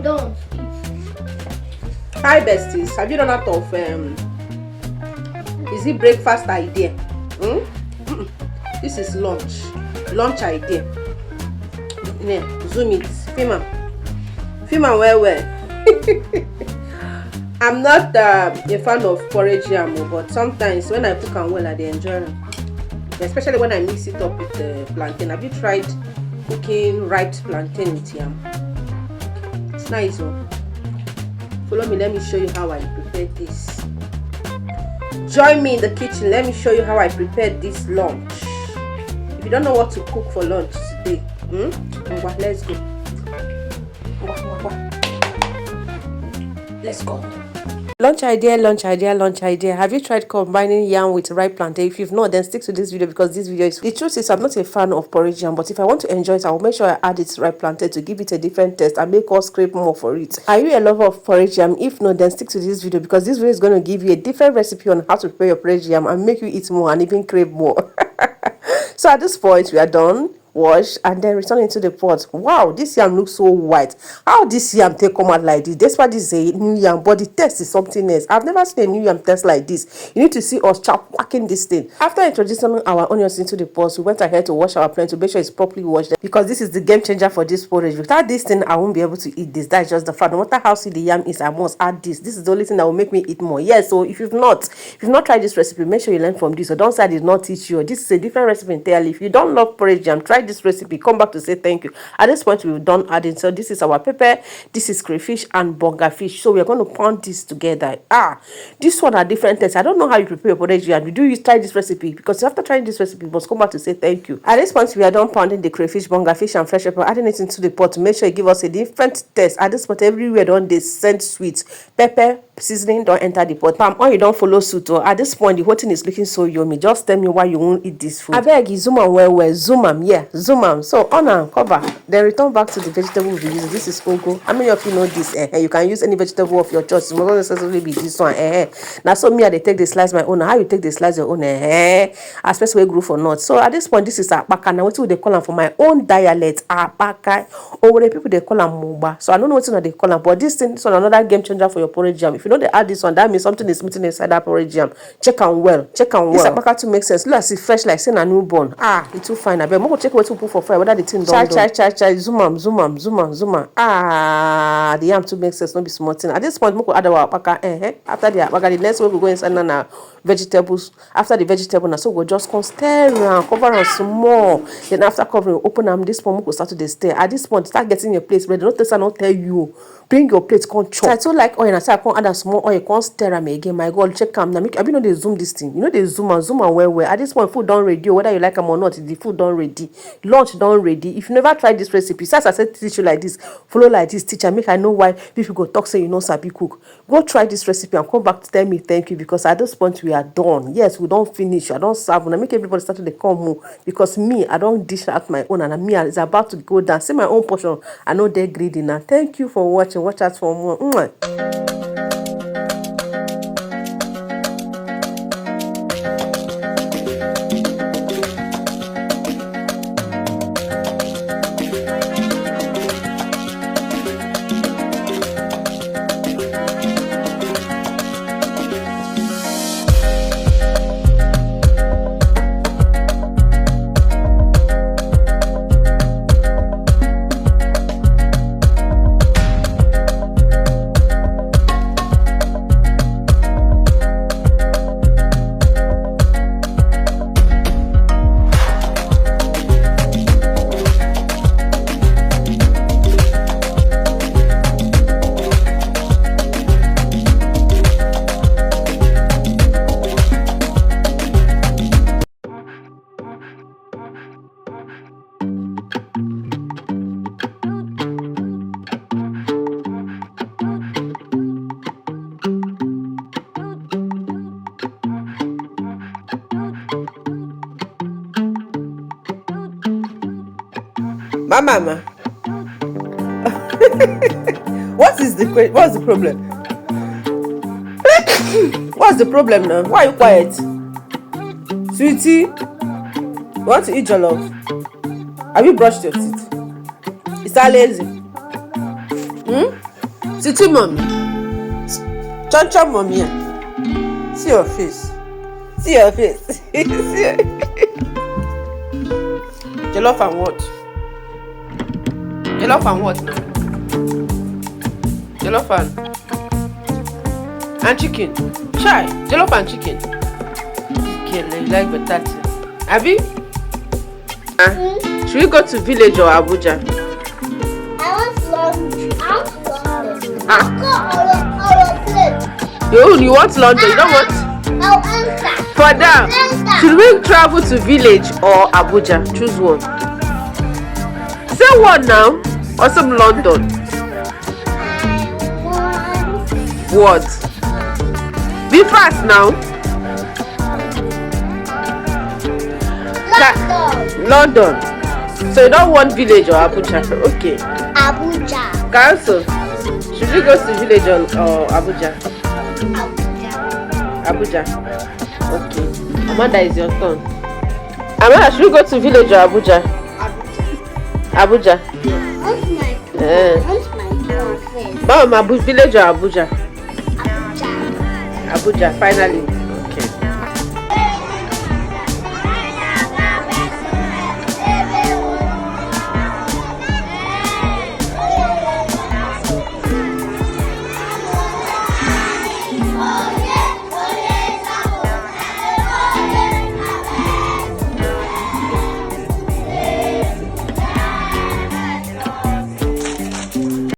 done. Hi besties, have you run out of is it breakfast idea? This is lunch idea. Yeah, zoom it, film am well. I'm not a fan of porridge yam, but sometimes when I cook am well, I dey enjoy it, especially when I mix it up with plantain. Have you tried cooking ripe plantain with yam? It's nice. Follow me, let me show you how I prepare this. Join me in the kitchen, let me show you how I prepared this lunch. If you don't know what to cook for lunch today, let's go. Let's go. Lunch idea. Have you tried combining yam with ripe plantain? If you've not, then stick to this video, because this video is... The truth is, I'm not a fan of porridge yam, but if I want to enjoy it, I will make sure I add it ripe plantain to give it a different taste and make us crave more for it. Are you a lover of porridge yam? If not, then stick to this video, because this video is going to give you a different recipe on how to prepare your porridge yam and make you eat more and even crave more. So at this point, we are done. Wash and then return into the pot. Wow, this yam looks so white. How this yam take come out like this? Despite this is a new yam, but the taste is something else. I've never seen a new yam taste like this. You need to see us whacking this thing. After introducing our onions into the pot, we went ahead to wash our plant to make sure it's properly washed, because this is the game changer for this porridge. Without this thing, I won't be able to eat this. That's just the fact. No matter how sweet the yam is, I must add this. This is the only thing that will make me eat more. Yes, so if you've not tried this recipe, make sure you learn from this. So don't say I did not teach you. This is a different recipe entirely. If you don't love porridge yam, try this recipe. Come back to say thank you. At this point, we've done adding. So this is our pepper, this is crayfish and bonga fish. So we're going to pound this together. This one are different tastes. I don't know how you prepare your porridge yam. You try this recipe, because after trying this recipe, you must come back to say thank you. At this point, we are done pounding the crayfish, bonga fish and fresh pepper, adding it into the pot to make sure it give us a different taste. At this point, everywhere don't they send sweet pepper seasoning don't enter the pot. Palm oil don't follow suit. Or at this point, the whole thing is looking so yummy. Just tell me why you won't eat this food. I beg you, zoom am well, zoom am, yeah, zoom am. So on and cover, then return back to the vegetable we'll be using. This is ugu. How many of you know this? You can use any vegetable of your choice. It must not necessarily be this one. Now so me, they take the slice my own. How you take the slice your own? Especially grow for not. So at this point, this is apaka. Now what do they call them for my own dialect? Apaka. Or the people they call them muba. So I don't know what they call them, but this thing is another game changer for your porridge jam. If you know they add this one, that means something is meeting inside that porridge jam. Check and well. This apaka to make sense. Look, as it's fresh like saying a newborn. It's too fine. I bet more check what to put for fire. Whether the thing don't chai. Zoom am. The yam to make sense. Not be small thing. At this point, we could add our apaka. After the apaka, the next way we go inside now vegetables. After the vegetable, now so we'll just come stir around, cover on some more. Then after covering, open them. This point, we could start to stir. At this point, start getting your place ready. Don't tell you. Bring your plate, come chop. So I don't like oil, and I say I can't add a small oil, can't stir them again. My God, check them. Now, I know they zoom this thing. You know they zoom and well. At this point, food done ready. Whether you like them or not, the food done ready. Lunch done ready. If you never tried this recipe, as I said, teach you like this, follow like this, teacher. Make I know why people go talk say you know sabi cook. Go try this recipe and come back to tell me thank you, because at this point we are done. Yes, we don't finish. I don't serve. When I make everybody start to come more, because me, I don't dish out my own, and me is about to go down. See my own portion. I know they're greedy now. Thank you for watching. Watch out for more. Mama, what's the problem? What's the problem now? Why are you quiet? Sweetie, you want to eat jollof? Have you brushed your teeth? Is that lazy? Titi mommy. Choncho mommy. See your face. See your face. Jollof and what? Jollof and what now? Jollof and chicken. Chai. Jollof and chicken. Okay, you like better thing. Abi? Should we go to village or Abuja? I want London. You want London? You don't want? I'll answer. For now, should we travel to village or Abuja? Choose one. Say one now, or some London. What? Be fast now. London. So you don't want village or Abuja? Okay. Abuja. Cancel. Should we go to village or Abuja? Abuja. Okay. Amanda, is your turn. Amanda, should we go to village or Abuja? Abuja. What's my turn? Mama, village or Abuja? Abuja. Abuja, finally.